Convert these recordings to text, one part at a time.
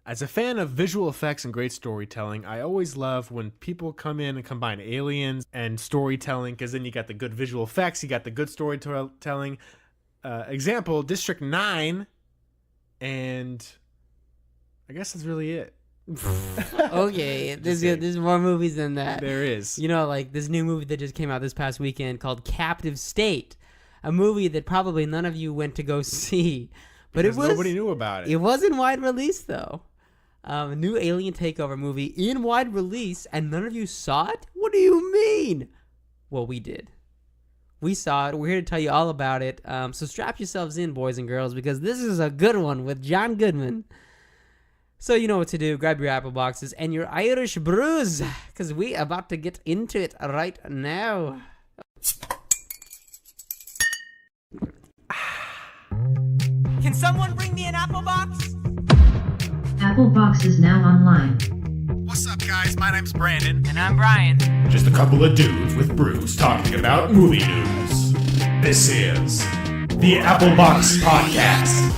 As a fan of visual effects and great storytelling, I always love when people come in and combine aliens and storytelling, because then you got the good visual effects, you got the good storytelling. Example, District 9, and I guess that's really it. Okay, there's more movies than that. There is. You know, like this new movie that just came out this past weekend called Captive State, a movie that probably none of you went to go see, but because nobody knew about it. It was in wide release though. A new alien takeover movie in wide release, and none of you saw it? What do you mean? Well, we did. We saw it. We're here to tell you all about it. So strap yourselves in, boys and girls, because this is a good one with John Goodman. So you know what to do. Grab your apple boxes and your Irish brews, because we are about to get into it right now. Can someone bring me an apple box? Apple Box is now online. What's up, guys? My name's Brandon. And I'm Brian. Just a couple of dudes with brews talking about movie news. This is the Apple Box Podcast.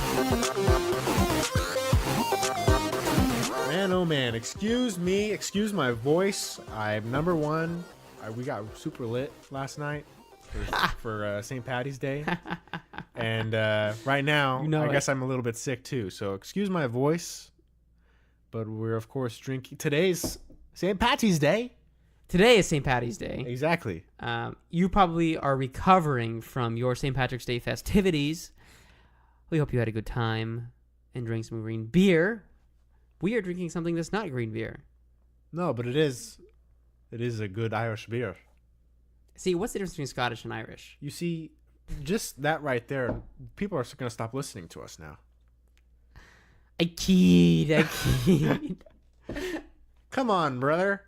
Man, oh man, excuse me, excuse my voice. I'm number one. We got super lit last night for St. Patty's Day. And right now, I guess I'm a little bit sick too. So excuse my voice. But we're, of course, drinking. Today's St. Patty's Day. Today is St. Patty's Day. Exactly. You probably are recovering from your St. Patrick's Day festivities. We hope you had a good time and drank some green beer. We are drinking something that's not green beer. No, but it is a good Irish beer. See, what's the difference between Scottish and Irish? You see, just that right there, people are going to stop listening to us now. I keyed. Come on, brother.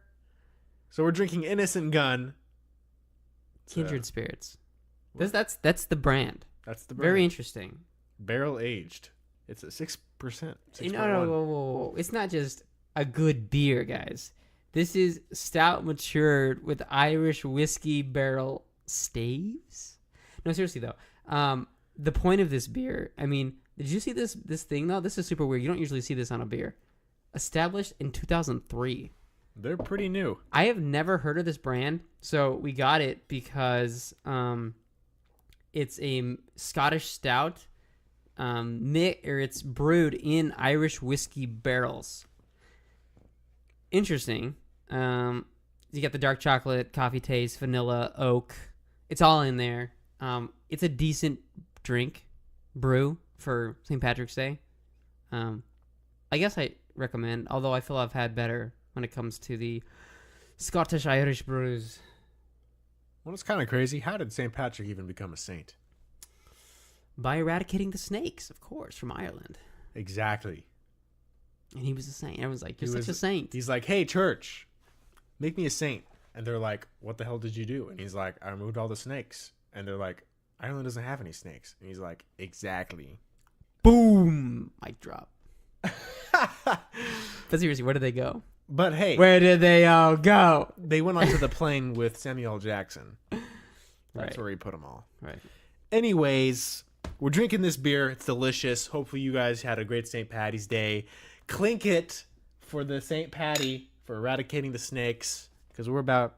So we're drinking Innocent Gun. Kindred Spirits. That's the brand. That's the brand. Very interesting. Barrel aged. It's at 6%. 6.1. No, whoa. It's not just a good beer, guys. This is stout matured with Irish whiskey barrel staves. No, seriously though. The point of this beer, I mean, did you see this thing though? This is super weird. You don't usually see this on a beer. Established in 2003. They're pretty new. I have never heard of this brand, so we got it because it's a Scottish stout. It's brewed in Irish whiskey barrels. Interesting. You got the dark chocolate, coffee taste, vanilla, oak. It's all in there. It's a decent brew for St. Patrick's Day. I guess I recommend, although I feel I've had better when it comes to the Scottish Irish brews. Well, it's kind of crazy. How did St. Patrick even become a saint? By eradicating the snakes, of course, from Ireland. Exactly. And he was a saint. Everyone's like, you're such a saint. He's like, hey, church, make me a saint. And they're like, what the hell did you do? And he's like, I removed all the snakes. And they're like, Ireland doesn't have any snakes. And he's like, exactly. Boom! Mic drop. But seriously, where did they go? But hey. Where did they all go? They went onto the plane with Samuel L. Jackson. That's right. where he put them all. Right. Anyways, we're drinking this beer. It's delicious. Hopefully you guys had a great St. Patty's Day. Clink it for the St. Patty for eradicating the snakes. Because we're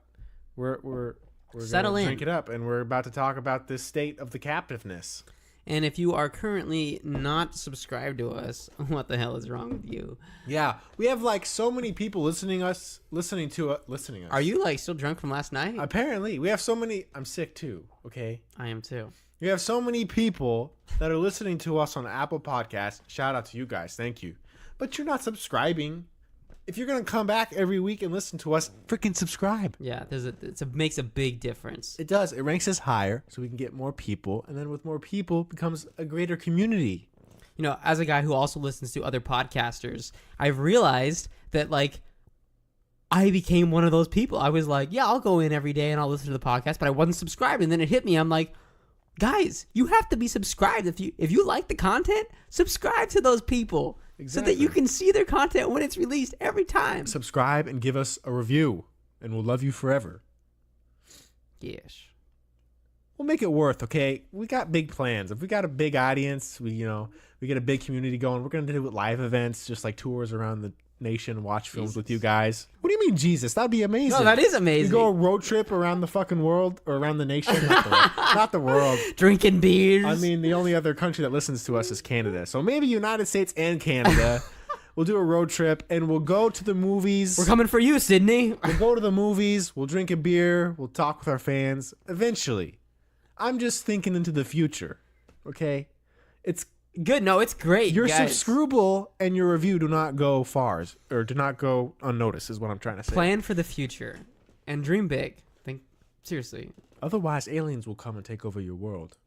Settle in. Drink it up, and we're about to talk about this state of the captiveness. And if you are currently not subscribed to us, what the hell is wrong with you? Yeah, we have like so many people listening to us. Are you like still drunk from last night? Apparently, we have so many. I'm sick too. Okay, I am too. We have so many people that are listening to us on Apple Podcasts. Shout out to you guys. Thank you. But you're not subscribing. If you're going to come back every week and listen to us, freaking subscribe. Yeah, it makes a big difference. It does. It ranks us higher so we can get more people. And then with more people becomes a greater community. You know, as a guy who also listens to other podcasters, I've realized that, like, I became one of those people. I was like, yeah, I'll go in every day and I'll listen to the podcast, but I wasn't subscribed. And then it hit me. I'm like, guys, you have to be subscribed. If you like the content, subscribe to those people. Exactly. So that you can see their content when it's released every time. Subscribe and give us a review, and we'll love you forever. Yes. we'll make it worth. Okay, we got big plans. If we got a big audience, we get a big community going. We're gonna do live events, just like tours around the nation, watch films with you guys. What do you mean, Jesus? That'd be amazing. No, that is amazing. You go a road trip around the fucking world or around the nation, not the world. Drinking beers. I mean, the only other country that listens to us is Canada. So maybe United States and Canada. We'll do a road trip and we'll go to the movies. We're coming for you, Sydney. We'll go to the movies. We'll drink a beer. We'll talk with our fans. Eventually. I'm just thinking into the future. Okay? It's good. No, it's great. Your guys. subscribal and your review do not go far, or do not go unnoticed, is what I'm trying to say. Plan for the future and dream big. Think seriously. Otherwise, aliens will come and take over your world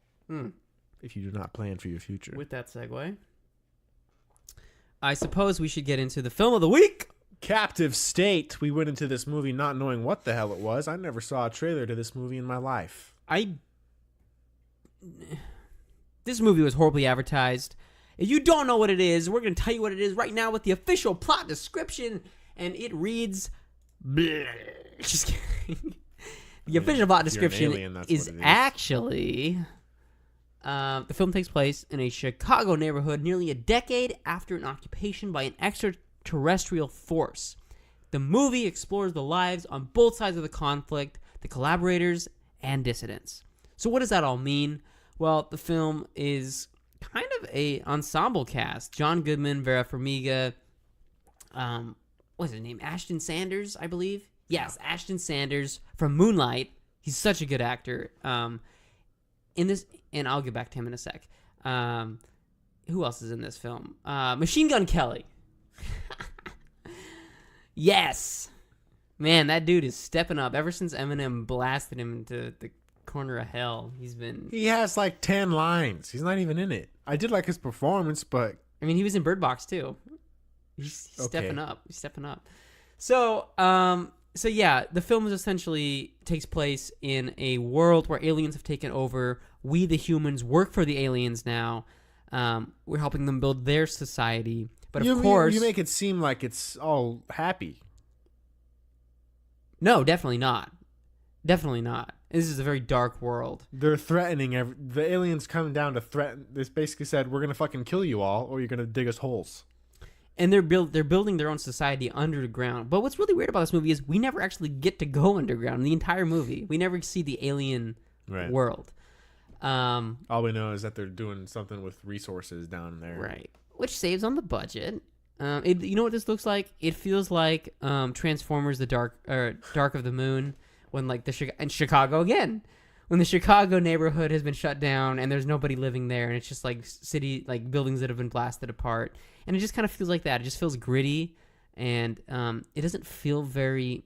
if you do not plan for your future. With that segue, I suppose we should get into the film of the week. Captive State. We went into this movie not knowing what the hell it was. I never saw a trailer to this movie in my life. This movie was horribly advertised. If you don't know what it is, we're going to tell you what it is right now with the official plot description, and it reads... Just kidding. The official plot description is actually... the film takes place in a Chicago neighborhood nearly a decade after an occupation by an extraterrestrial force. The movie explores the lives on both sides of the conflict, the collaborators and dissidents. So what does that all mean? Well, the film is kind of a ensemble cast. John Goodman, Vera Farmiga, what's his name? Ashton Sanders, I believe. Yes, Ashton Sanders from Moonlight. He's such a good actor. In this, and I'll get back to him in a sec. Who else is in this film? Machine Gun Kelly. Yes. Man, that dude is stepping up. Ever since Eminem blasted him into the corner of hell, he has like 10 lines. He's not even in it. I did like his performance, but I mean, he was in Bird Box too. He's stepping up. So yeah, the film essentially takes place in a world where aliens have taken over. We, the humans, work for the aliens now. We're helping them build their society. But of course, you make it seem like it's all happy. No, definitely not. Definitely not. This is a very dark world. They're threatening the aliens come down to threaten. This basically said, we're gonna fucking kill you all, or you're gonna dig us holes. And they're building their own society underground. But what's really weird about this movie is we never actually get to go underground in the entire movie. We never see the alien world. All we know is that they're doing something with resources down there. Right. Which saves on the budget. You know what this looks like? It feels like Transformers: The Dark of the Moon, when like and Chicago again, when the Chicago neighborhood has been shut down and there's nobody living there, and it's just like buildings that have been blasted apart, and it just kind of feels like that. It just feels gritty, and it doesn't feel very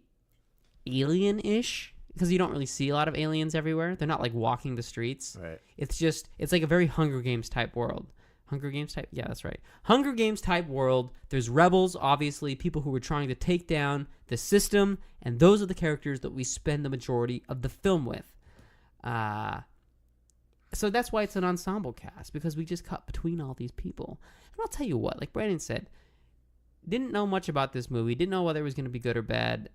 alien-ish because you don't really see a lot of aliens everywhere. They're not like walking the streets. Right. It's like a very Hunger Games type world. Hunger Games type? Yeah, that's right. Hunger Games type world. There's rebels, obviously, people who were trying to take down the system, and those are the characters that we spend the majority of the film with. So that's why it's an ensemble cast, because we just cut between all these people. And I'll tell you what, like Brandon said, didn't know much about this movie, didn't know whether it was going to be good or bad.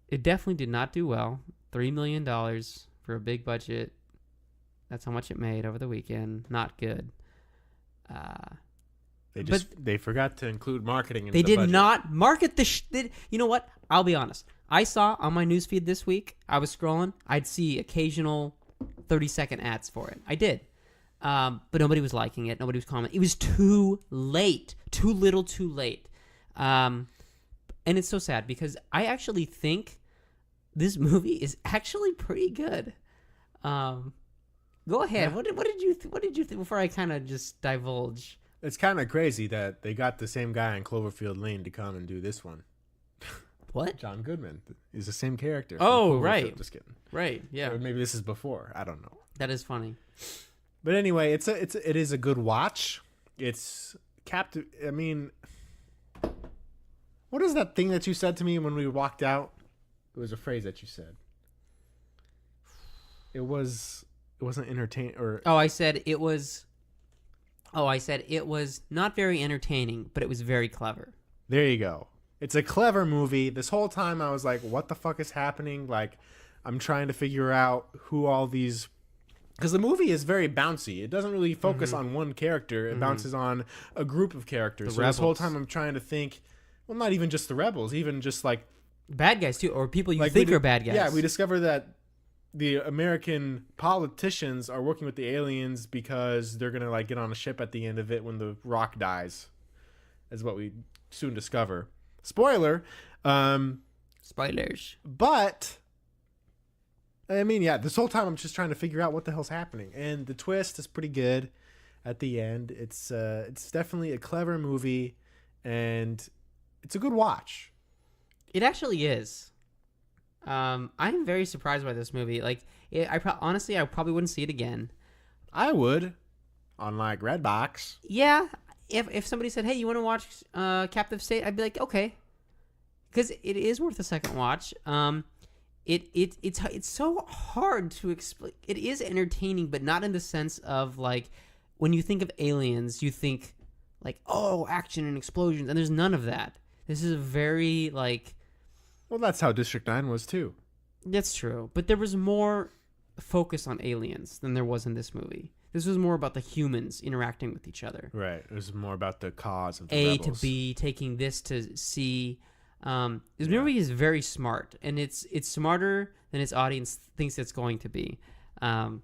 It definitely did not do well. $3 million for a big budget. That's how much it made over the weekend. Not good. They forgot to include marketing in the budget. They did not market you know what? I'll be honest. I saw on my newsfeed this week, I was scrolling, I'd see occasional 30-second ads for it. I did. But nobody was liking it. Nobody was commenting. It was too late. Too little too late. And it's so sad because I actually think this movie is actually pretty good. Go ahead. Yeah. What did you think before I kind of just divulge? It's kind of crazy that they got the same guy in Cloverfield Lane to come and do this one. What? John Goodman. He's the same character. Oh, right. Just kidding. Right. Yeah. Or maybe this is before. I don't know. That is funny. But anyway, it is a good watch. It's captive. I mean, what is that thing that you said to me when we walked out? It was a phrase that you said. It wasn't entertaining, or I said it was not very entertaining, but it was very clever. There you go. It's a clever movie. This whole time I was like, what the fuck is happening? Like, I'm trying to figure out who all these, because the movie is very bouncy. It doesn't really focus on one character. It bounces on a group of characters. So this whole time I'm trying to think, well, not even just the rebels, even just like bad guys too, or people you like think are bad guys. Yeah, we discover that the American politicians are working with the aliens because they're gonna like get on a ship at the end of it when the Rock dies, is what we soon discover. Spoiler. Spoilers. But I mean, yeah, this whole time I'm just trying to figure out what the hell's happening, and the twist is pretty good at the end. It's definitely a clever movie, and it's a good watch. It actually is. I'm very surprised by this movie. Like, honestly, I probably wouldn't see it again. I would, on like Redbox. Yeah, if somebody said, "Hey, you want to watch Captive State?" I'd be like, "Okay," because it is worth a second watch. It's so hard to explain. It is entertaining, but not in the sense of like when you think of aliens, you think like, oh, action and explosions, and there's none of that. This is a very like. Well, that's how District 9 was too. That's true, but there was more focus on aliens than there was in this movie. This was more about the humans interacting with each other. Right. It was more about the cause of the A rebels. to B, taking this to C. This movie is very smart, and it's smarter than its audience thinks it's going to be. And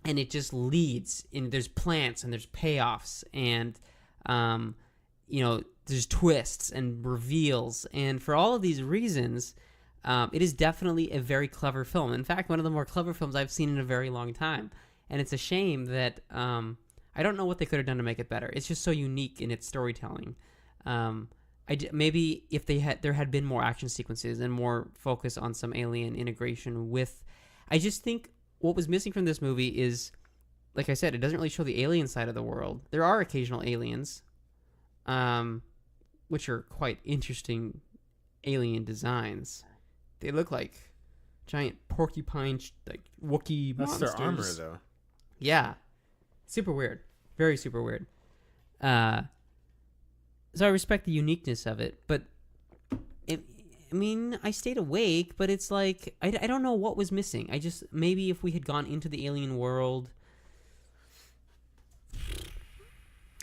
it just leads in. There's plants and there's payoffs, and there's twists and reveals, and for all of these reasons, it is definitely a very clever film. In fact, one of the more clever films I've seen in a very long time. And it's a shame that I don't know what they could have done to make it better. It's just so unique in its storytelling. Maybe if there had been more action sequences and more focus on some alien integration with, I just think what was missing from this movie is, like I said, it doesn't really show the alien side of the world. There are occasional aliens, which are quite interesting alien designs. They look like giant porcupine, like Wookiee monsters. That's their armor, though. Yeah. Super weird. Very super weird. So I respect the uniqueness of it, but I stayed awake, but it's like, I don't know what was missing. Maybe if we had gone into the alien world.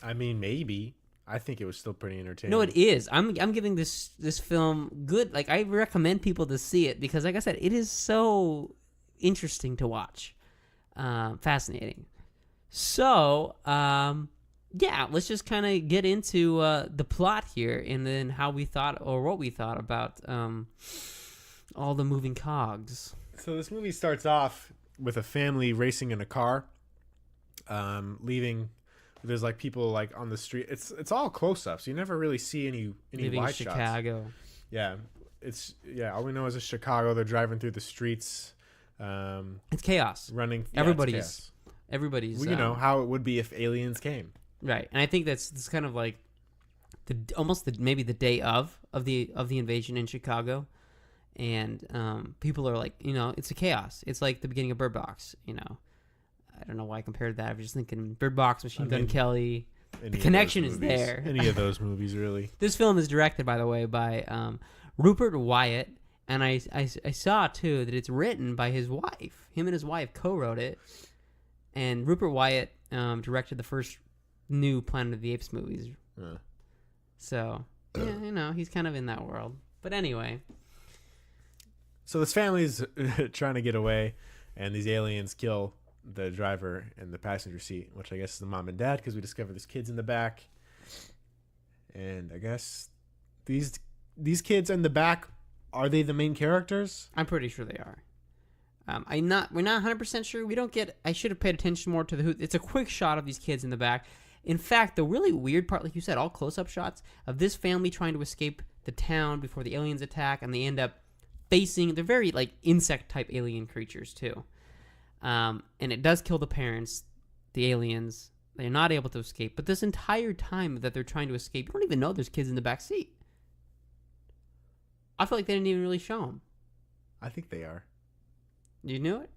I mean, maybe. I think it was still pretty entertaining. No, it is. I'm giving this film good. Like, I recommend people to see it because, like I said, it is so interesting to watch. Fascinating. So, let's just kind of get into the plot here, and then how we thought, or what we thought about all the moving cogs. So this movie starts off with a family racing in a car, leaving. There's like people like on the street. It's all close-ups. You never really see any Leaving wide shots. Chicago. Yeah, all we know is it's Chicago. They're driving through the streets. It's chaos. Running. Everybody's. Well, you know how it would be if aliens came. Right, and I think that's kind of like maybe the day of the invasion in Chicago, and people are like, it's a chaos. It's like the beginning of Bird Box. I don't know why I compared that. I was just thinking Bird Box, Machine Gun Kelly. The connection is there. Any of those movies, really. This film is directed, by the way, by Rupert Wyatt, and I saw too that it's written by his wife. Him and his wife co-wrote it, and Rupert Wyatt directed the first new Planet of the Apes movies. So he's kind of in that world. But anyway, so this family's trying to get away, and these aliens kill the driver in the passenger seat, which I guess is the mom and dad, because we discover there's kids in the back. And I guess these kids in the back, are they the main characters? I'm pretty sure they are. We're not 100% sure. We don't get. I should have paid attention more to the who. It's a quick shot of these kids in the back. In fact, the really weird part, like you said, all close-up shots of this family trying to escape the town before the aliens attack, and they end up facing. They're very like insect-type alien creatures too. And it does kill the parents, the aliens. They're not able to escape. But this entire time that they're trying to escape, you don't even know there's kids in the back seat. I feel like they didn't even really show them. I think they are. You knew it?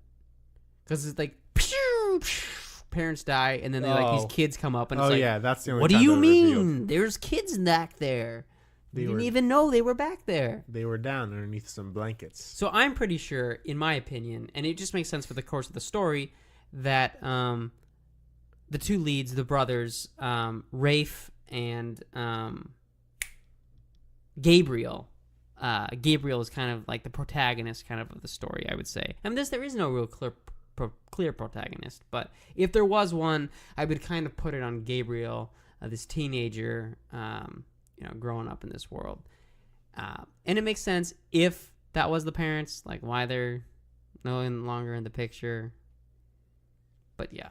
Because it's like, pew, pew, parents die, and then these kids come up, and it's like, yeah, that's the only what do time you they're mean? revealed. There's kids back there. We didn't even know they were back there. They were down underneath some blankets. So I'm pretty sure, in my opinion, and it just makes sense for the course of the story, that the two leads, the brothers, Rafe and Gabriel. Gabriel is kind of like the protagonist kind of the story, I would say. And there is no real clear protagonist, but if there was one, I would kind of put it on Gabriel, this teenager, growing up in this world. And it makes sense if that was the parents, like why they're no longer in the picture. But yeah.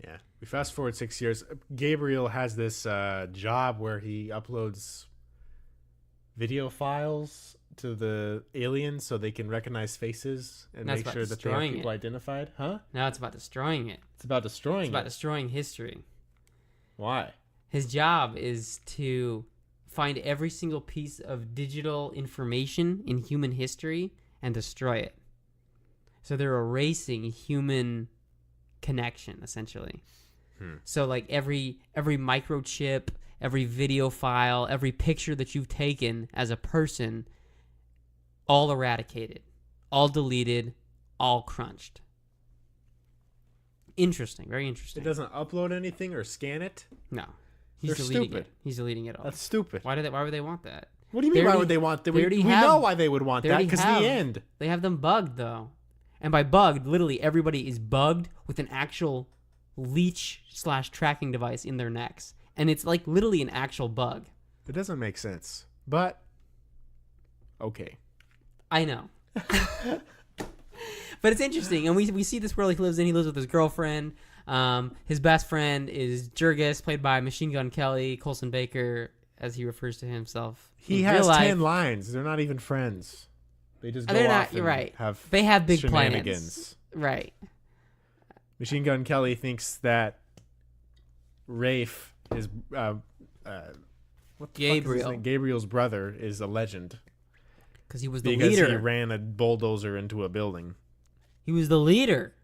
Yeah. We fast forward 6 years. Gabriel has this job where he uploads video files to the aliens so they can recognize faces and make sure that they have people identified. Huh? Now it's about destroying it. It's about destroying It's about destroying history. Why? His job is to find every single piece of digital information in human history and destroy it. So they're erasing human connection, essentially. So like every microchip, every video file, every picture that you've taken as a person, all eradicated, all deleted, all crunched. Interesting, very interesting. It doesn't upload anything or scan it? No. They're deleting stupid. it. He's deleting it all. That's stupid. Why would they want that? What do you mean, why would they want that? We know why they would want that, because the end. They have them bugged, though. And by bugged, literally everybody is bugged with an actual leech/tracking device in their necks. And it's like literally an actual bug. It doesn't make sense. But, okay. I know. But it's interesting. And we see this world he lives in. He lives with his girlfriend. His best friend is Jurgis, played by Machine Gun Kelly, Colson Baker, as he refers to himself. He has 10 lines. They're not even friends. They just go off and you're right. have they have big shenanigans. Plans. Right. Machine Gun Kelly thinks that Rafe is Gabriel's brother is a legend because he was the leader. He ran a bulldozer into a building. He was the leader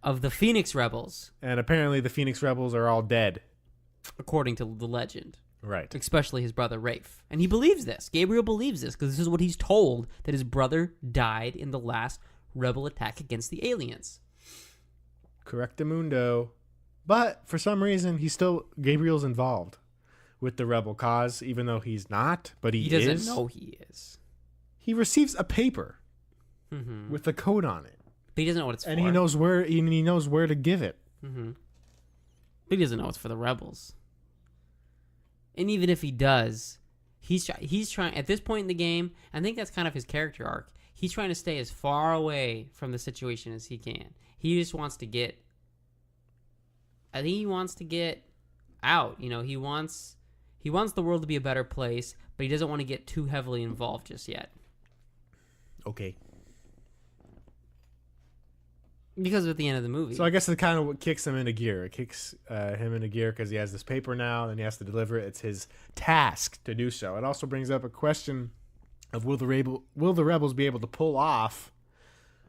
of the Phoenix Rebels, and apparently the Phoenix Rebels are all dead, according to the legend. Right. Especially his brother Rafe, and he believes this. Gabriel believes this because this is what he's told, that his brother died in the last rebel attack against the aliens. Correctamundo. But for some reason, Gabriel's involved with the rebel cause, even though he's not, but he is. He doesn't know he is. He receives a paper with a code on it. But he doesn't know what it's for. And he knows where to give it. But he doesn't know it's for the rebels. And even if he does, he's trying, at this point in the game, I think that's kind of his character arc. He's trying to stay as far away from the situation as he can. He just wants to get out. You know, he wants the world to be a better place, but he doesn't want to get too heavily involved just yet. Okay. Because at the end of the movie. So I guess it's kind of what kicks him into gear. It kicks him into gear because he has this paper now, and he has to deliver it. It's his task to do so. It also brings up a question of will the rebels be able to pull off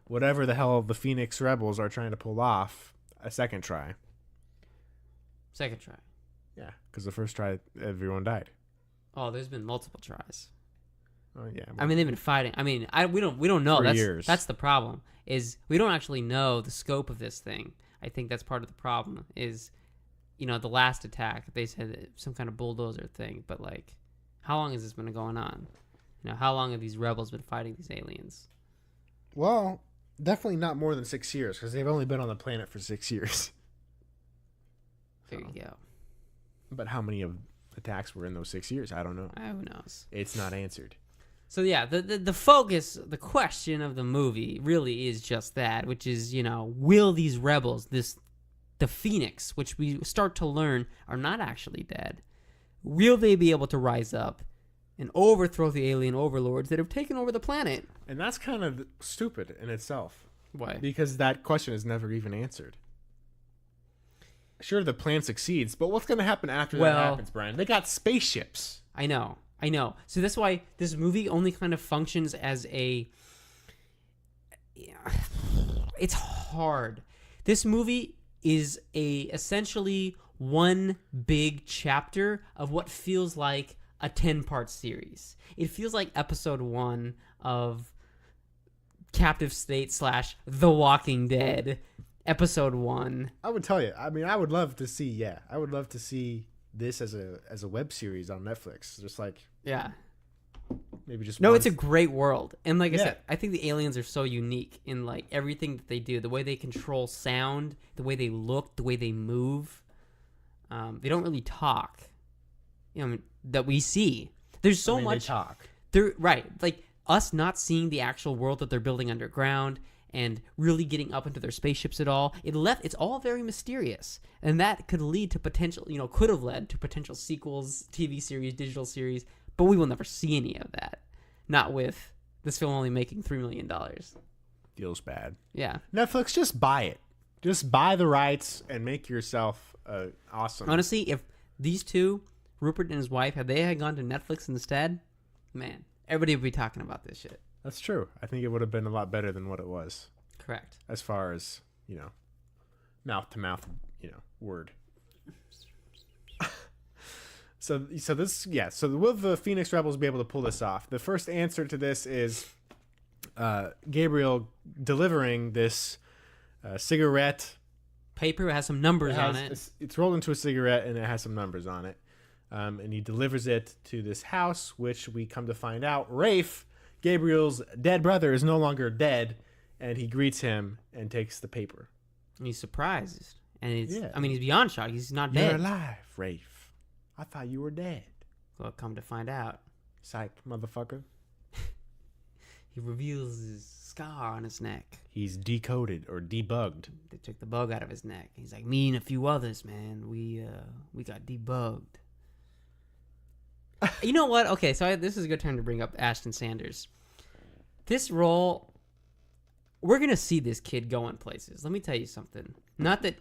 whatever the hell the Phoenix Rebels are trying to pull off a second try. Second try. Yeah, because the first try, everyone died. Oh, there's been multiple tries. Oh yeah. I mean, they've been fighting. I mean, we don't know. For years. That's the problem. Is we don't actually know the scope of this thing. I think that's part of the problem. Is, you know, the last attack they said some kind of bulldozer thing, but like, how long has this been going on? You know, how long have these rebels been fighting these aliens? Well, definitely not more than 6 years because they've only been on the planet for 6 years. There you go. But how many of attacks were in those 6 years? I don't know. Who knows? It's not answered. So yeah, the focus, the question of the movie really is just that, which is, you know, will these rebels, the Phoenix, which we start to learn are not actually dead, will they be able to rise up and overthrow the alien overlords that have taken over the planet? And that's kind of stupid in itself. Why? Because that question is never even answered. Sure, the plan succeeds, but what's going to happen after that happens, Brian? They got spaceships. I know. So that's why this movie only kind of functions as it's hard. This movie is essentially one big chapter of what feels like a 10-part series. It feels like episode 1 of Captive State / The Walking Dead, episode 1. I would tell you. I mean, I would love to see. Yeah, I would love to see this as a web series on Netflix. Just like Yeah. maybe just No, one. it's a great world. And like I Yeah. said, I think the aliens are so unique in like everything that they do, the way they control sound, the way they look, the way they move. They don't really talk. You know, that we see. There's so They much talk. They're right. Like us not seeing the actual world that they're building underground and really getting up into their spaceships at all. It's all very mysterious. And that could lead to potential, could have led to potential sequels, TV series, digital series, but we will never see any of that. Not with this film only making $3 million. Feels bad. Yeah. Netflix, just buy it. Just buy the rights and make yourself awesome. Honestly, if these two, Rupert and his wife, had gone to Netflix instead, man, everybody would be talking about this shit. That's true. I think it would have been a lot better than what it was. Correct. As far as, mouth to mouth, word. So will the Phoenix Rebels be able to pull this off? The first answer to this is Gabriel delivering this cigarette. Paper has some numbers on it. It's rolled into a cigarette and it has some numbers on it. And he delivers it to this house, which we come to find out Rafe, Gabriel's dead brother, is no longer dead, and he greets him and takes the paper. And he's surprised. And he's Yeah. he's beyond shocked. He's not You're dead. alive, Rafe. I thought you were dead. Well, come to find out, Psych, motherfucker. he reveals his scar on his neck. He's decoded or debugged. They took the bug out of his neck. He's like, me and a few others, man, we got debugged. You know what? Okay, so this is a good time to bring up Ashton Sanders. This role, we're going to see this kid going places. Let me tell you something. Not that,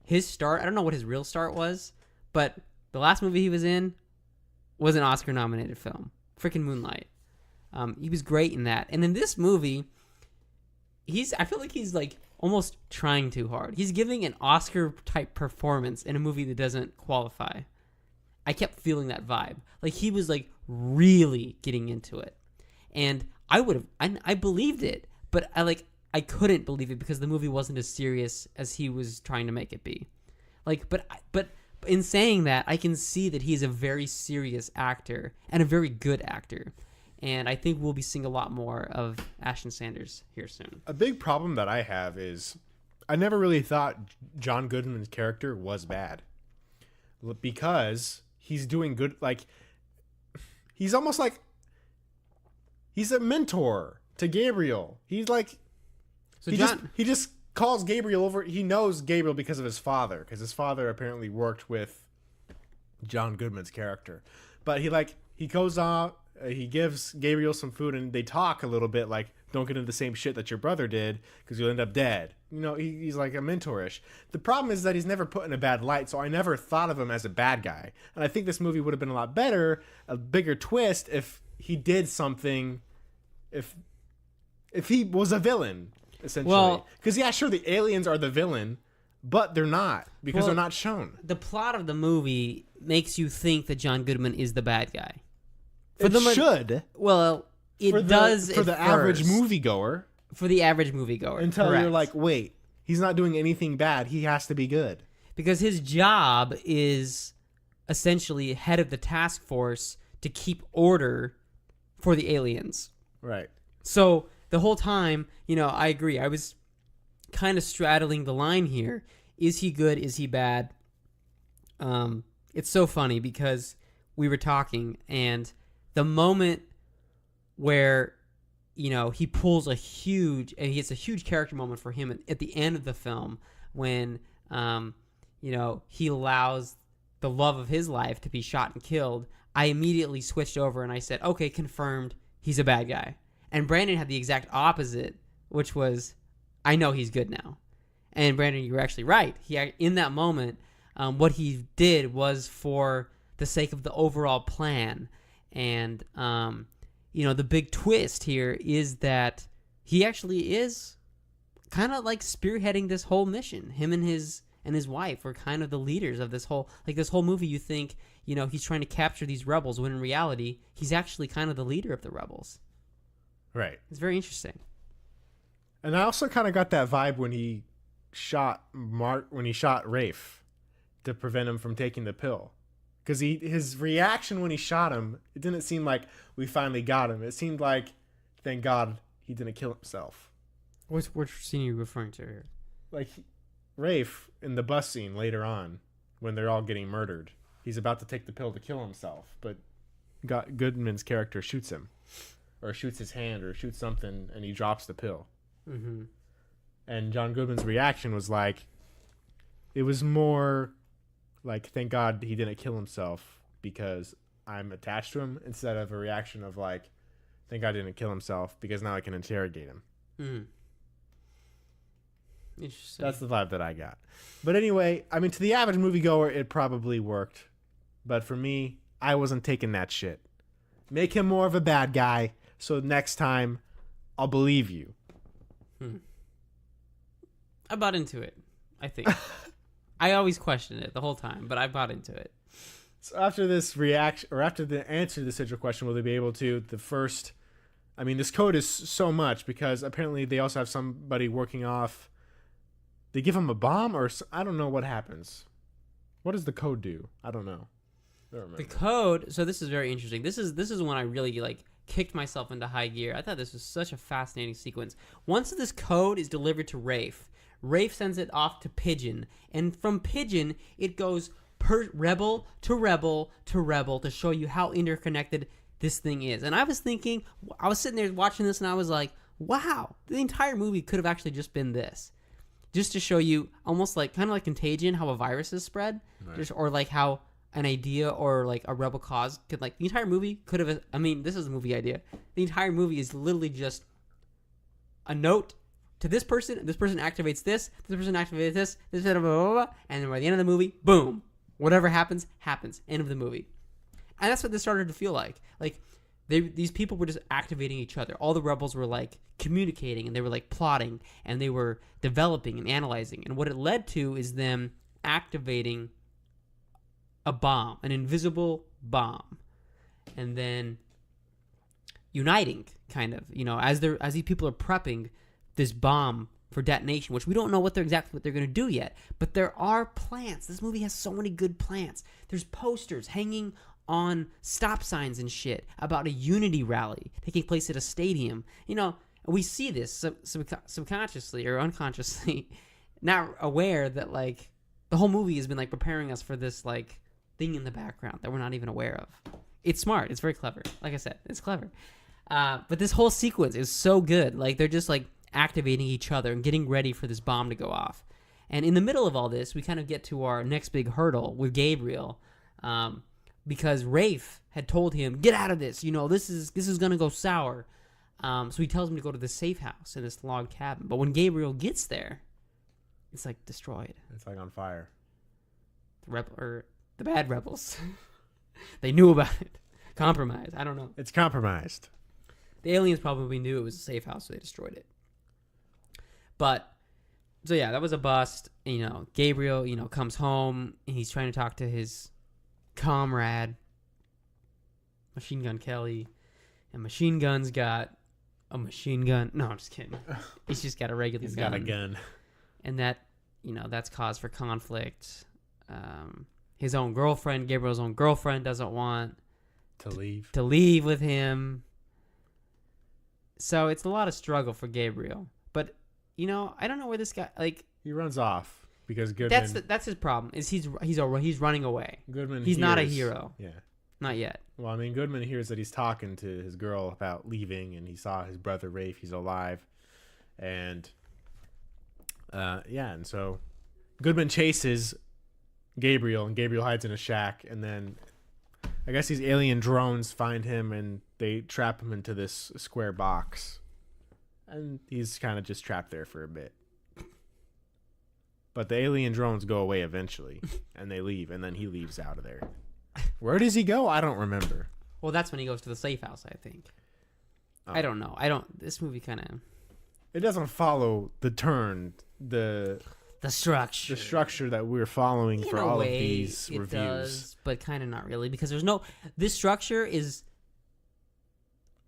his start, I don't know what his real start was, but the last movie he was in was an Oscar-nominated film. Freaking Moonlight. He was great in that. And in this movie, I feel like he's like almost trying too hard. He's giving an Oscar-type performance in a movie that doesn't qualify. I kept feeling that vibe. Like he was like really getting into it. And I believed it, but I couldn't believe it because the movie wasn't as serious as he was trying to make it be. Like, but in saying that, I can see that he's a very serious actor and a very good actor. And I think we'll be seeing a lot more of Ashton Sanders here soon. A big problem that I have is I never really thought John Goodman's character was bad. Because he's doing good, like, he's almost like, he's a mentor to Gabriel. He's like, So he just calls Gabriel over. He knows Gabriel because of his father, because his father apparently worked with John Goodman's character. But he goes out, he gives Gabriel some food, and they talk a little bit like, don't get into the same shit that your brother did because you'll end up dead. He's like a mentorish. The problem is that he's never put in a bad light, so I never thought of him as a bad guy. And I think this movie would have been a lot better, a bigger twist, if he did something, if he was a villain, essentially. Well, because, yeah, sure, the aliens are the villain, but they're not, because they're not shown. The plot of the movie makes you think that John Goodman is the bad guy. It should. Well, it does for the average moviegoer. For the average moviegoer. Until correct. you're like, wait, he's not doing anything bad. He has to be good. Because his job is essentially head of the task force to keep order for the aliens. Right. So the whole time, I agree. I was kind of straddling the line here. Is he good? Is he bad? It's so funny because we were talking, and the moment where, he pulls it's a huge character moment for him at the end of the film when, he allows the love of his life to be shot and killed. I immediately switched over and I said, okay, confirmed, he's a bad guy. And Brandon had the exact opposite, which was, I know he's good now. And Brandon, you were actually right. In that moment, what he did was for the sake of the overall plan. And, the big twist here is that he actually is kind of like spearheading this whole mission. Him and and his wife were kind of the leaders of this whole movie. You think, he's trying to capture these rebels, when in reality, he's actually kind of the leader of the rebels. Right. It's very interesting. And I also kind of got that vibe when he shot Rafe to prevent him from taking the pill. Because his reaction when he shot him, it didn't seem like we finally got him. It seemed like, thank God he didn't kill himself. What scene are you referring to here? Like Rafe in the bus scene later on, when they're all getting murdered. He's about to take the pill to kill himself, but Goodman's character shoots him. Or shoots his hand, or shoots something, and he drops the pill. Mm-hmm. And John Goodman's reaction was like, it was more like, thank God he didn't kill himself because I'm attached to him, instead of a reaction of like, thank God he didn't kill himself because now I can interrogate him. Mm. Interesting. That's the vibe that I got. But anyway, I mean, to the average moviegoer, it probably worked. But for me, I wasn't taking that shit. Make him more of a bad guy, so next time, I'll believe you. I bought into it, I think. I always questioned it the whole time, but I bought into it. So after this reaction, or after the answer to the central question, will they be able to, this code is so much, because apparently they also have somebody working off, they give him a bomb, or I don't know what happens. What does the code do? I don't know. I don't remember. The code, so this is very interesting. This is when I really kicked myself into high gear. I thought this was such a fascinating sequence. Once this code is delivered to Rafe sends it off to Pigeon, and from Pigeon it goes per rebel to rebel to rebel to show you how interconnected this thing is. And I was sitting there watching this, and I was like, wow, the entire movie could have actually just been this, just to show you almost kind of like Contagion, how a virus is spread, right. Or how an idea or a rebel cause could, the entire movie could have, this is a movie idea. The entire movie is literally just a note to this person activates this person activates this, blah, blah, blah, blah, and then by the end of the movie, boom, whatever happens, end of the movie. And that's what this started to feel like. These people were just activating each other. All the rebels were communicating, and they were plotting, and they were developing and analyzing. And what it led to is them activating a bomb, an invisible bomb, and then uniting, kind of, as these people are prepping this bomb for detonation, which we don't know what they're going to do yet, but there are plants. This movie has so many good plants. There's posters hanging on stop signs and shit about a unity rally taking place at a stadium. We see this subconsciously or unconsciously, not aware that the whole movie has been preparing us for this thing in the background that we're not even aware of. It's smart. It's very clever. Like I said, it's clever. But this whole sequence is so good. They're just activating each other and getting ready for this bomb to go off. And in the middle of all this, we kind of get to our next big hurdle with Gabriel, because Rafe had told him, get out of this. This is going to go sour. So he tells him to go to the safe house in this log cabin. But when Gabriel gets there, it's destroyed. It's on fire. The bad rebels. They knew about it. Compromised. I don't know. It's compromised. The aliens probably knew it was a safe house, so they destroyed it. But, so yeah, that was a bust. Gabriel, comes home, and he's trying to talk to his comrade, Machine Gun Kelly. And Machine Gun's got a machine gun. No, I'm just kidding. He's just got a regular gun. He's got a gun. And that, that's cause for conflict. His own girlfriend, Gabriel's own girlfriend, doesn't want to leave with him. So it's a lot of struggle for Gabriel. But, I don't know where this guy, he runs off because Goodman. That's his problem. Is he's running away. Goodman. He's not a hero. Yeah. Not yet. Well, Goodman hears that he's talking to his girl about leaving, and he saw his brother Rafe. He's alive, and and so Goodman chases Gabriel, and Gabriel hides in a shack, and then I guess these alien drones find him, and they trap him into this square box, and he's kind of just trapped there for a bit. But the alien drones go away eventually, and they leave, and then he leaves out of there. Where does he go? I don't remember. Well, that's when he goes to the safe house, I think. Oh. I don't know. This movie kind of... It doesn't follow the turn, the the structure. The structure that we're following In for a all way, of these it reviews. does, but kind of not really, because there's no. This structure is.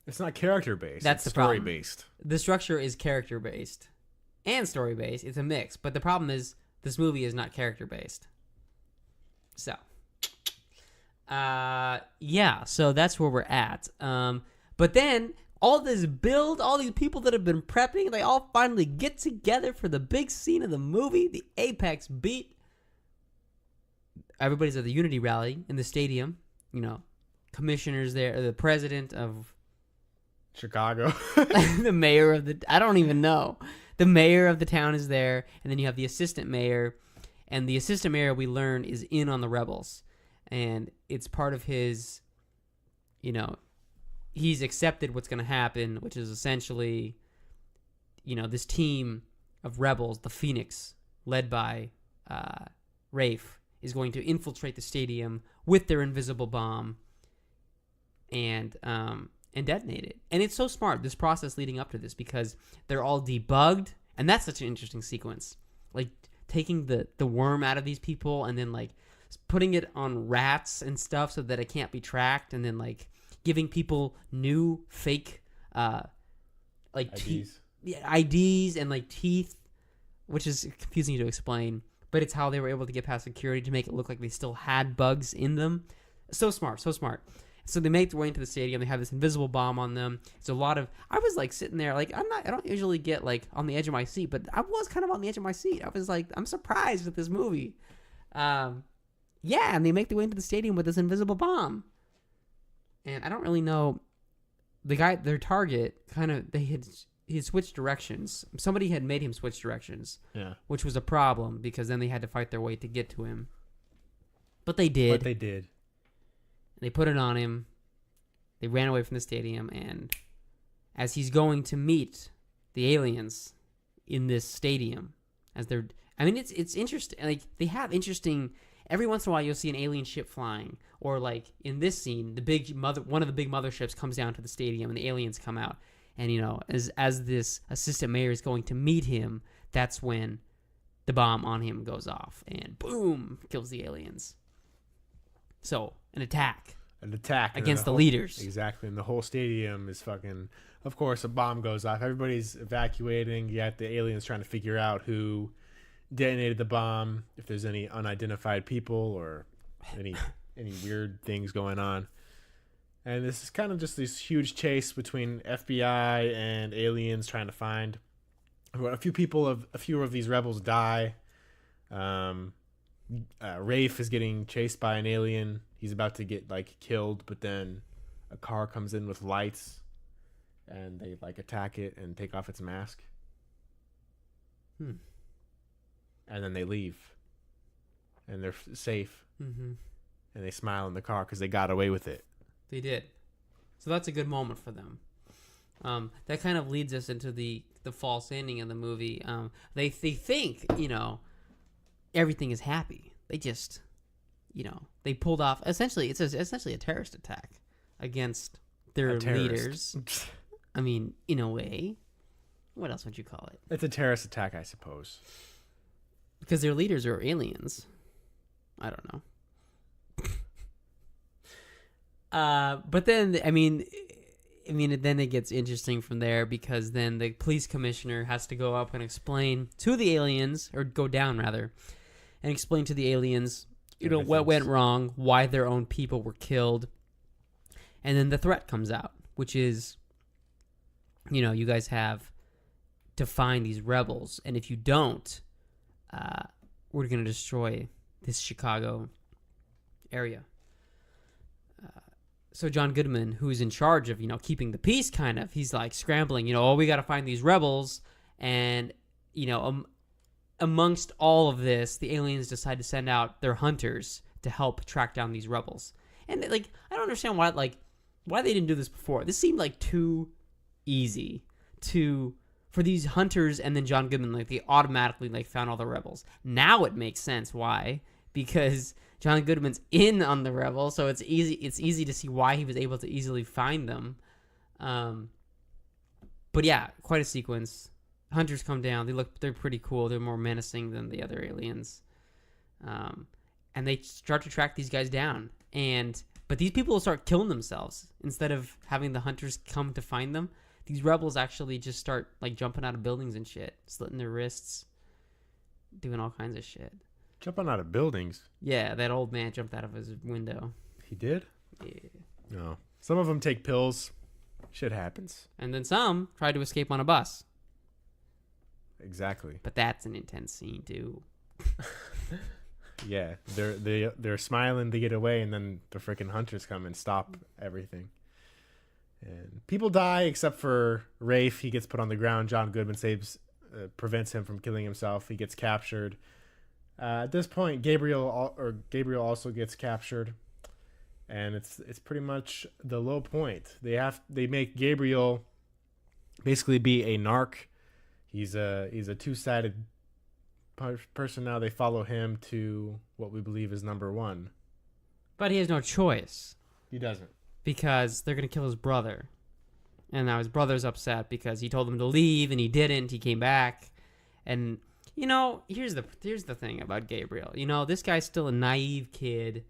It's not character based. That's it's the problem. story based. The structure is character based, and story based. It's a mix, but the problem is this movie is not character based. So, yeah. So that's where we're at. But then all this build, all these people that have been prepping, they all finally get together for the big scene of the movie, the apex beat. Everybody's at the Unity rally in the stadium. You know, commissioners there, the president of Chicago. the mayor of the, I don't even know. The mayor of the town is there, and then you have the assistant mayor, and the assistant mayor, we learn, is in on the rebels, and it's part of his, you know, he's accepted what's going to happen, which is essentially, you know, this team of rebels, the Phoenix, led by Rafe, is going to infiltrate the stadium with their invisible bomb and detonate it. And it's so smart, this process leading up to this, because they're all debugged, and that's such an interesting sequence. Like, taking the worm out of these people and then, like, putting it on rats and stuff so that it can't be tracked, and then, like, giving people new fake like IDs and like teeth, which is confusing to explain, but it's how they were able to get past security to make it look like they still had bugs in them. So smart. So they make their way into the stadium. They have this invisible bomb on them. It's a lot of, I was like sitting there, like, I don't usually get like on the edge of my seat, but I was kind of on the edge of my seat. I was like, I'm surprised with this movie. Yeah, and they make their way into the stadium with this invisible bomb. And I don't really know, the guy, their target, kind of, he had switched directions. Somebody had made him switch directions. Yeah. Which was a problem, because then they had to fight their way to get to him. But they did. They put it on him. They ran away from the stadium, and as he's going to meet the aliens in this stadium, as they're, I mean, it's interesting. Like, they have interesting, every once in a while you'll see an alien ship flying, or like in this scene, one of the big motherships comes down to the stadium and the aliens come out. And, you know, as this assistant mayor is going to meet him, that's when the bomb on him goes off and boom, kills the aliens. So, an attack against the leaders. Exactly. And the whole stadium is fucking, of course, a bomb goes off. Everybody's evacuating. You got the aliens trying to figure out who detonated the bomb, if there's any unidentified people or any weird things going on. And this is kind of just this huge chase between FBI and aliens trying to find. A few of these rebels die. Rafe is getting chased by an alien. He's about to get like killed, but then a car comes in with lights, and they like attack it and take off its mask. And then they leave, and they're safe. Mm-hmm. And they smile in the car because they got away with it. They did. So that's a good moment for them. That kind of leads us into the false ending of the movie. They think, you know, everything is happy. They just, you know, they pulled off, essentially, it's essentially a terrorist attack against their leaders. I mean, in a way. What else would you call it? It's a terrorist attack, I suppose. Because their leaders are aliens. I don't know. But then, I mean, then it gets interesting from there, because then the police commissioner has to go up and explain to the aliens, or go down rather, and explain to the aliens, you know, what went wrong, why their own people were killed. And then the threat comes out, which is, you know, you guys have to find these rebels, and if you don't, we're going to destroy this Chicago area. So John Goodman, who's in charge of, you know, keeping the peace, kind of, he's like scrambling, you know, we got to find these rebels. And, you know, amongst all of this, the aliens decide to send out their hunters to help track down these rebels. And, like, I don't understand why they didn't do this before. This seemed like too easy for these hunters, and then John Goodman, like, they automatically, like, found all the rebels. Now it makes sense why, because John Goodman's in on the rebels, so it's easy to see why he was able to easily find them. But yeah, quite a sequence. hunters come down. They're pretty cool. They're more menacing than the other aliens. And they start to track these guys down. But these people will start killing themselves instead of having the hunters come to find them. These rebels actually just start like jumping out of buildings and shit, slitting their wrists, doing all kinds of shit. Jumping out of buildings? Yeah, that old man jumped out of his window. He did? Yeah. No. Some of them take pills. Shit happens. And then some tried to escape on a bus. Exactly. But that's an intense scene too. Yeah, they're smiling to get away, and then the freaking hunters come and stop everything. And people die except for Rafe. He gets put on the ground. John Goodman prevents him from killing himself. He gets captured. At this point, Gabriel also gets captured, and it's pretty much the low point. They make Gabriel basically be a narc. He's a two-sided person now. They follow him to what we believe is number one. But he has no choice. He doesn't. Because they're going to kill his brother. And now his brother's upset because he told him to leave and he didn't. He came back. And, here's the thing about Gabriel. This guy's still a naive kid.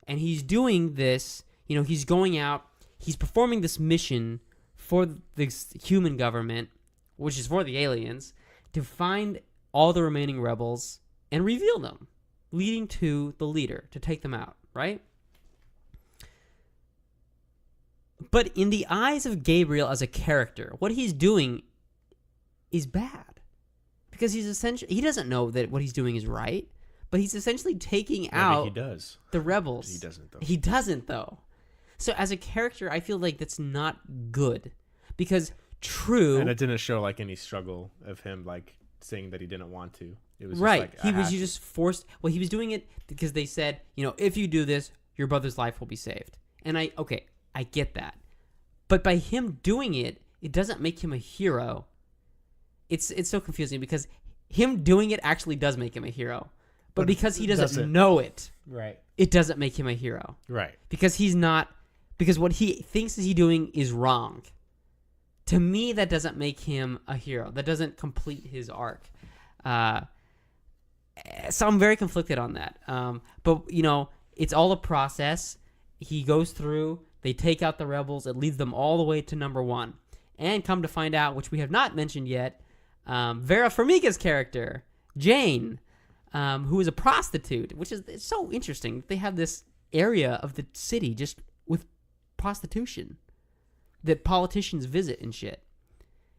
And he's doing this. He's going out. He's performing this mission for the human government, which is for the aliens, to find all the remaining rebels and reveal them, leading to the leader to take them out, right? But in the eyes of Gabriel as a character, what he's doing is bad. Because he doesn't know that what he's doing is right, but he's essentially taking out he does. The rebels. He doesn't, though. He doesn't, though. So as a character, I feel like that's not good. Because And it didn't show like any struggle of him like saying that he didn't want to. It was right. Just like, he was just forced. Well, he was doing it because they said, if you do this, your brother's life will be saved. And I get that. But by him doing it, it doesn't make him a hero. It's so confusing because him doing it actually does make him a hero. But because he doesn't know it, right, it doesn't make him a hero. Right. Because because what he thinks he's doing is wrong. To me, that doesn't make him a hero. That doesn't complete his arc. So I'm very conflicted on that. But, it's all a process. He goes through, they take out the rebels, it leads them all the way to number one. And come to find out, which we have not mentioned yet, Vera Farmiga's character, Jane, who is a prostitute, which is it's so interesting. They have this area of the city just with prostitution that politicians visit and shit.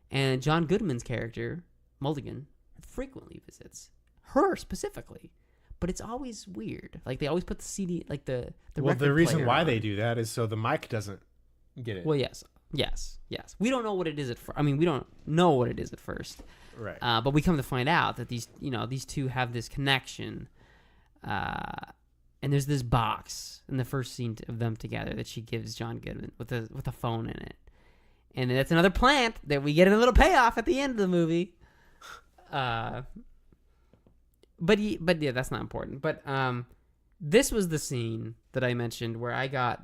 And John Goodman's character, Mulligan, frequently visits her specifically. But it's always weird. Like, they always put the CD, like the Well, record the reason player why on. they do that is so the mic doesn't get it. Well, yes. We don't know what it is at first. I mean, we don't know what it is at first. Right. But we come to find out that these two have this connection. And there's this box in the first scene of them together that she gives John Goodman with a phone in it. And that's another plant that we get a little payoff at the end of the movie. But yeah, that's not important. But this was the scene that I mentioned where I got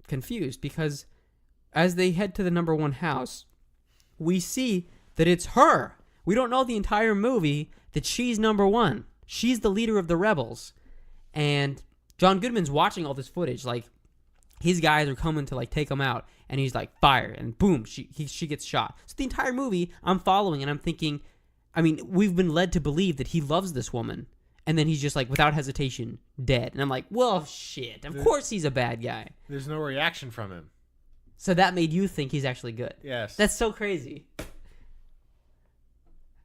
confused because as they head to the number one house, we see that it's her. We don't know the entire movie that she's number one. She's the leader of the rebels. And John Goodman's watching all this footage. Like, his guys are coming to, like, take him out. And he's like, fire. And boom, she gets shot. So the entire movie, I'm following and I'm thinking, I mean, we've been led to believe that he loves this woman. And then he's just like, without hesitation, dead. And I'm like, well, shit. Of course he's a bad guy. There's no reaction from him. So that made you think he's actually good. Yes. That's so crazy.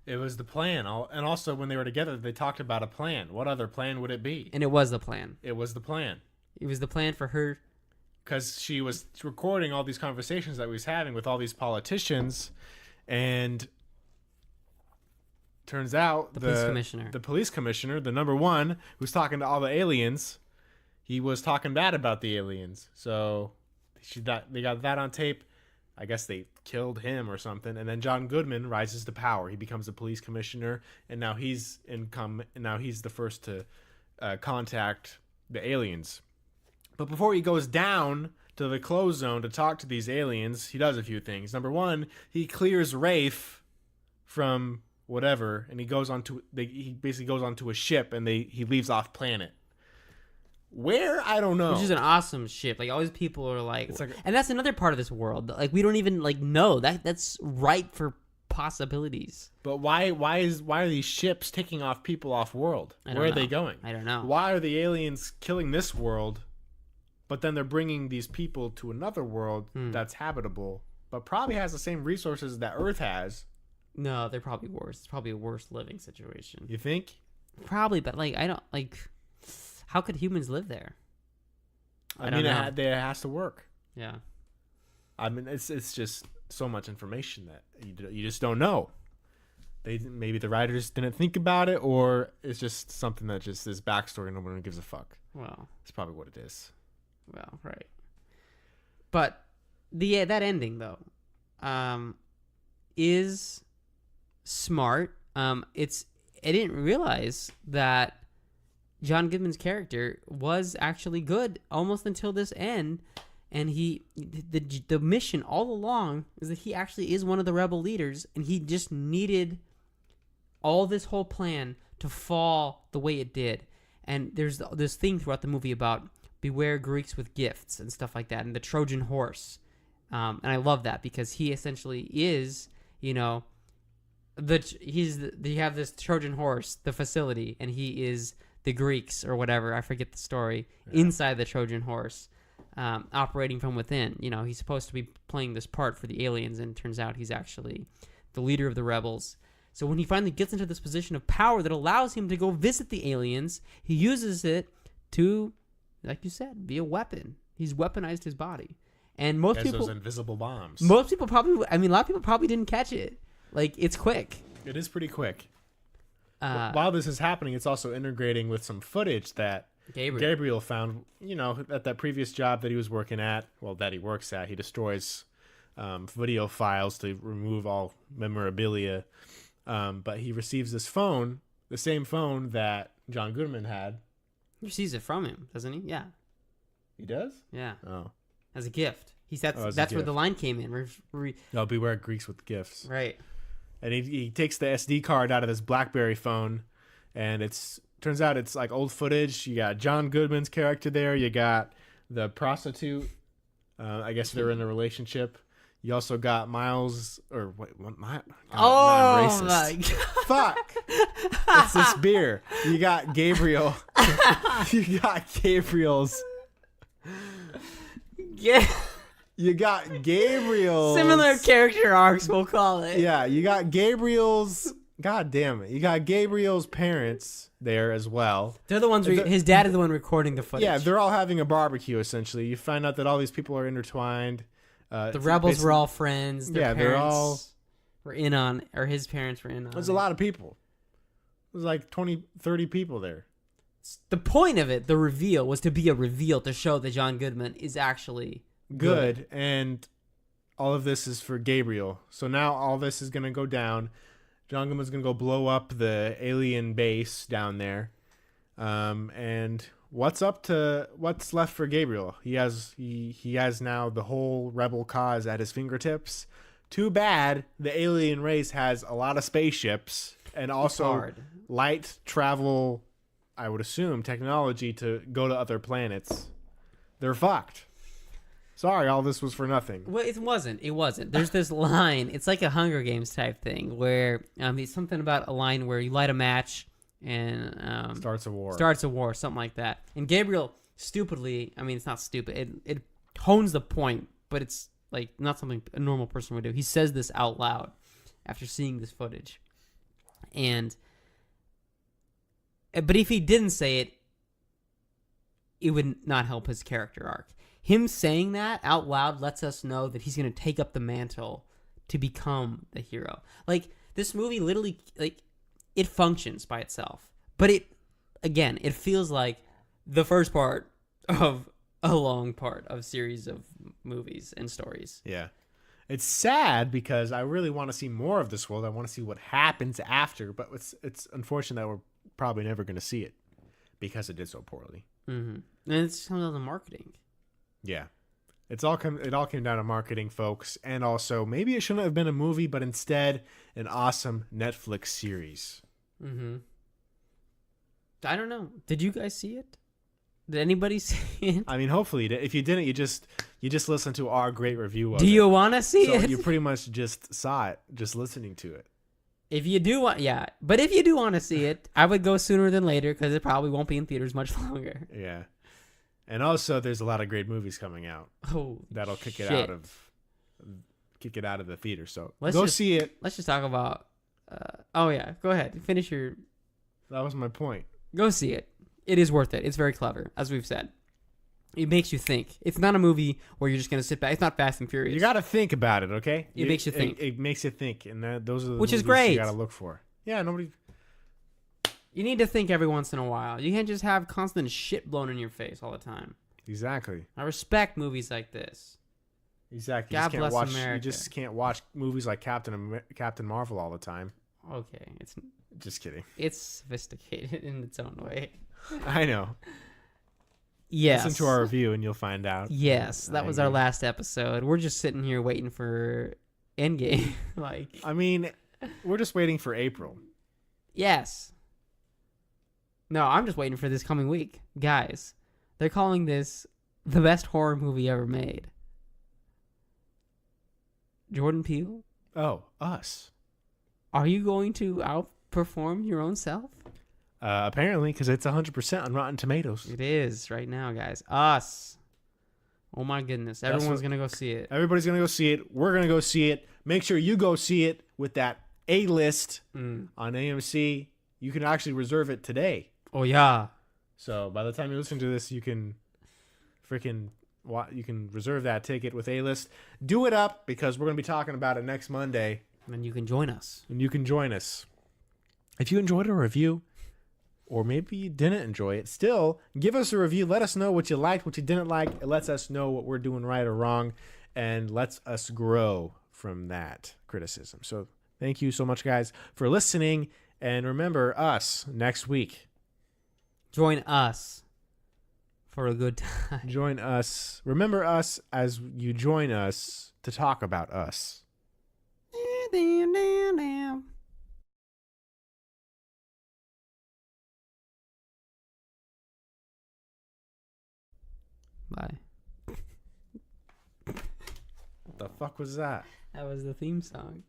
It was the plan. And also, when they were together, they talked about a plan. What other plan would it be? And it was the plan. It was the plan. It was the plan for her. Because she was recording all these conversations that we was having with all these politicians. And turns out The police commissioner, the number one, who's talking to all the aliens, he was talking bad about the aliens. So they got that on tape. I guess they killed him or something. And then John Goodman rises to power. He becomes a police commissioner, and now he's the first to contact the aliens. But before he goes down to the closed zone to talk to these aliens, he does a few things. Number one, he clears Rafe from whatever, and he basically goes onto a ship, and he leaves off planet. Where? I don't know. Which is an awesome ship. Like, all these people are like, and that's another part of this world. Like, we don't even like know that's ripe for possibilities. But why are these ships taking off people off world? Where are they going? I don't know. Why are the aliens killing this world, but then they're bringing these people to another world that's habitable, but probably has the same resources that Earth has? No, they're probably worse. It's probably a worse living situation. You think? Probably, but like, I don't like. How could humans live there? I mean, it has to work. Yeah. I mean, it's just so much information that you just don't know. Maybe the writers didn't think about it, or it's just something that just is backstory and nobody gives a fuck. Well, it's probably what it is. Well, right. But that ending though, is smart. I didn't realize that John Goodman's character was actually good almost until this end, and the mission all along is that he actually is one of the rebel leaders, and he just needed all this whole plan to fall the way it did. And there's this thing throughout the movie about beware Greeks with gifts and stuff like that, and the Trojan horse, and I love that because he essentially is, you know, you have this Trojan horse, the facility, and he is the Greeks or whatever, I forget the story, inside the Trojan horse, operating from within. You know, he's supposed to be playing this part for the aliens, and it turns out he's actually the leader of the rebels. So when he finally gets into this position of power that allows him to go visit the aliens, he uses it to, like you said, be a weapon. He's weaponized his body. And most people... those invisible bombs. Most people probably... I mean, a lot of people probably didn't catch it. Like, it's quick. It is pretty quick. While this is happening, it's also integrating with some footage that Gabriel found, you know, at that previous job that he was working at, that he works at. He destroys video files to remove all memorabilia. But he receives this phone, the same phone that John Goodman had. He receives it from him, doesn't he? Yeah. He does? Yeah. Oh. As a gift. That's where the line came in. Beware Greeks with gifts. Right. And he takes the SD card out of his BlackBerry phone, and turns out it's like old footage. You got John Goodman's character there. You got the prostitute. I guess they're in a relationship. You also got Miles, or what? I'm racist. My God. Fuck! It's this beer. You got Gabriel. You got Gabriel's. Yeah. You got Gabriel's. Similar character arcs, we'll call it. Yeah, you got Gabriel's. God damn it. You got Gabriel's parents there as well. They're the ones, his dad is the one recording the footage. Yeah, they're all having a barbecue, essentially. You find out that all these people are intertwined. The rebels were all friends. Their they're all... were in on, or his parents were in on. There's a lot of people. There's like 20, 30 people there. The point of it, the reveal, was to be a reveal to show that John Goodman is actually good. And all of this is for Gabriel. So now all this is going to go down. John Goodman's going to go blow up the alien base down there. And what's left for Gabriel? He has now the whole rebel cause at his fingertips. Too bad the alien race has a lot of spaceships and also light travel, I would assume, technology to go to other planets. They're fucked. Sorry, all this was for nothing. Well, it wasn't. There's this line. It's like a Hunger Games type thing where it's something about a line where you light a match and starts a war, something like that. And Gabriel stupidly, I mean, it's not stupid. It hones the point, but it's like not something a normal person would do. He says this out loud after seeing this footage. But if he didn't say it, it would not help his character arc. Him saying that out loud lets us know that he's going to take up the mantle to become the hero. Like, this movie literally, like, it functions by itself. But it feels like the first part of a long part of series of movies and stories. Yeah. It's sad because I really want to see more of this world. I want to see what happens after, but it's unfortunate that we're probably never going to see it because it did so poorly. Mm-hmm. And it's some of the marketing. Yeah. It all came down to marketing, folks, and also maybe it shouldn't have been a movie, but instead an awesome Netflix series. Mm-hmm. I don't know. Did you guys see it? Did anybody see it? I mean, hopefully, if you didn't, you just listened to our great review of it. Do you want to see So it? you pretty much just saw it, just listening to it. If you do want, yeah. But if you do want to see it, I would go sooner than later because it probably won't be in theaters much longer. Yeah. And also, there's a lot of great movies coming out Oh, that'll kick it shit. out of the theater. So Let's go just- see it. Let's just talk about. Oh yeah, go ahead. Finish your. That was my point. Go see it. It is worth it. It's very clever, as we've said. It makes you think. It's not a movie where you're just gonna sit back. It's not Fast and Furious. You got to think about it, okay? It makes you think. It makes you think, and those are the Which is movies great. you got to look for. Yeah, nobody. You need to think every once in a while. You can't just have constant shit blown in your face all the time. Exactly. I respect movies like this. Exactly. God bless You America. just can't watch movies like Captain Marvel all the time. Okay, Just kidding. it's sophisticated in its own way. I know. Yes. Listen to our review and you'll find out. Yes, that I was our agree. last episode. We're just sitting here waiting for Endgame. Like, I mean, we're just waiting for April. yes. No, I'm just waiting for this coming week. Guys, they're calling this the best horror movie ever made. Jordan Peele, Oh, us. are you going to outperform your own self? Apparently, because it's 100% on Rotten Tomatoes. It is right now, guys. Us. Oh my goodness. Everyone's what- going to go see it. Everybody's going to go see it. We're going to go see it. Make sure you go see it with that A-list on AMC. You can actually reserve it today. Oh, yeah. So by the time you listen to this, you can you can reserve that ticket with A-list. Do it up because we're going to be talking about it next Monday. And you can join us. And you can join us. If you enjoyed our review, or maybe you didn't enjoy it, still give us a review. Let us know what you liked, what you didn't like. It lets us know what we're doing right or wrong, and lets us grow from that criticism. So thank you so much, guys, for listening. And remember us next week. Join us for a good time. Join us. Remember us as you join us to talk about us. Bye. What the fuck was that? That was the theme song.